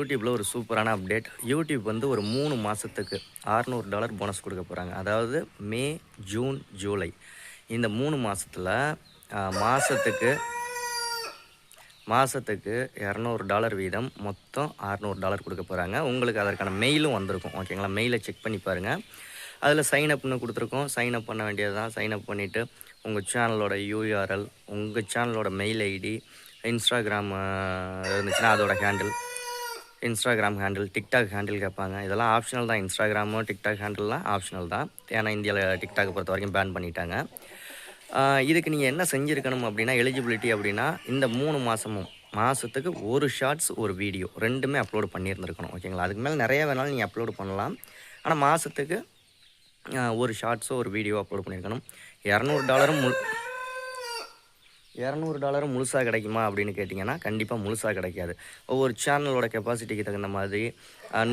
யூடியூப்பில் ஒரு சூப்பரான அப்டேட். யூடியூப் வந்து ஒரு 3 மாதத்துக்கு $600 போனஸ் கொடுக்க போகிறாங்க. அதாவது மே, ஜூன், ஜூலை இந்த 3 மாதத்தில் மாதத்துக்கு மாதத்துக்கு $200 வீதம் மொத்தம் $600 கொடுக்க போகிறாங்க. உங்களுக்கு அதற்கான மெயிலும் வந்திருக்கும். ஓகேங்களா? மெயிலை செக் பண்ணி பாருங்கள். அதில் சைன் அப்னு கொடுத்துருக்கோம். சைன் அப் பண்ண வேண்டியது தான். சைன் அப் பண்ணிவிட்டு உங்கள் சேனலோட யூஆர்எல், உங்கள் சேனலோட மெயில் ஐடி, இன்ஸ்டாகிராம் இருந்துச்சுன்னா அதோட handle, Instagram handle, TikTok handle கேட்பாங்க. இதெல்லாம் ஆப்ஷனல் தான். இன்ஸ்டாகிராமோ டிக்டாக் ஹேண்டில்லாம் ஆப்ஷனல் தான். ஏன்னா இந்தியாவில் டிக்டாக்கை பொறுத்த வரைக்கும் பேன் பண்ணிட்டாங்க. இதுக்கு நீங்கள் என்ன செஞ்சுருக்கணும் அப்படின்னா, எலிஜிபிலிட்டி அப்படின்னா இந்த 3 மாதமும் மாதத்துக்கு ஒரு ஷார்ட்ஸ் ஒரு வீடியோ ரெண்டுமே அப்லோடு பண்ணியிருந்துருக்கணும். ஓகேங்களா? அதுக்கு மேலே நிறைய வேணாலும் நீங்கள் அப்லோடு பண்ணலாம். ஆனால் மாதத்துக்கு ஒரு ஷார்ட்ஸோ ஒரு வீடியோ அப்லோட் பண்ணியிருக்கணும். $200 முழுசாக கிடைக்குமா அப்படின்னு கேட்டிங்கன்னா கண்டிப்பாக முழுசாக கிடைக்காது. ஒவ்வொரு சேனலோட கெப்பாசிட்டிக்கு தகுந்த மாதிரி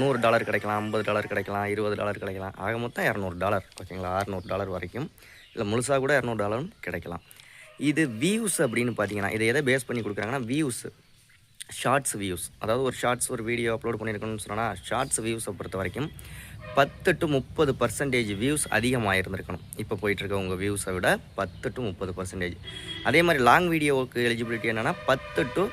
$100 கிடைக்கலாம், $50 கிடைக்கலாம், $20 கிடைக்கலாம். ஆக மொத்தம் $200. ஓகேங்களா? $600 வரைக்கும், இல்லை முழுசாக கூட $200 கிடைக்கலாம். இது வியூஸ் அப்படின்னு பார்த்தீங்கன்னா இதை எதை பேஸ் பண்ணி கொடுக்குறாங்கன்னா வியூஸு, ஷார்ட்ஸ் வியூஸ். அதாவது ஒரு ஷார்ட்ஸ் ஒரு வீடியோ அப்லோட் பண்ணியிருக்கணும்னு சொன்னால் ஷார்ட்ஸ் வியூஸை பொறுத்த வரைக்கும் 10 to 30% வியூஸ் அதிகமாக இருந்திருக்கணும். இப்போ போயிட்டுருக்க உங்கள் வியூஸை விட 10 to 30%. அதே மாதிரி லாங் வீடியோவுக்கு எலிஜிபிலிட்டி என்னென்னா 10 to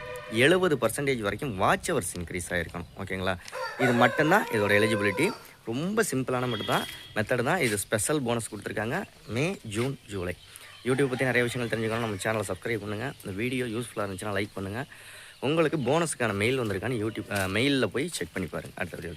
70% வரைக்கும் வாட்ச் ஹவர்ஸ் இன்க்ரீஸ் ஆகிருக்கணும். ஓகேங்களா? இது மட்டும்தான் இதோட எலிஜிபிலிட்டி. ரொம்ப சிம்பிளான மெத்தடு தான். இது ஸ்பெஷல் போனஸ் கொடுத்துருக்காங்க மே, ஜூன், ஜூலை. யூடியூப் பற்றி நிறைய விஷயங்கள் தெரிஞ்சுக்கணும். நம்ம சேனலை சப்ஸ்கிரைப் பண்ணுங்கள். இந்த வீடியோ யூஸ்ஃபுல்லாக இருந்துச்சுன்னா லைக் பண்ணுங்கள். உங்களுக்கு போனஸுக்கான மெயில் வந்திருக்கான்னு யூடியூப் மெயிலில் போய் செக் பண்ணி பாருங்கள். அடுத்த வீடியோ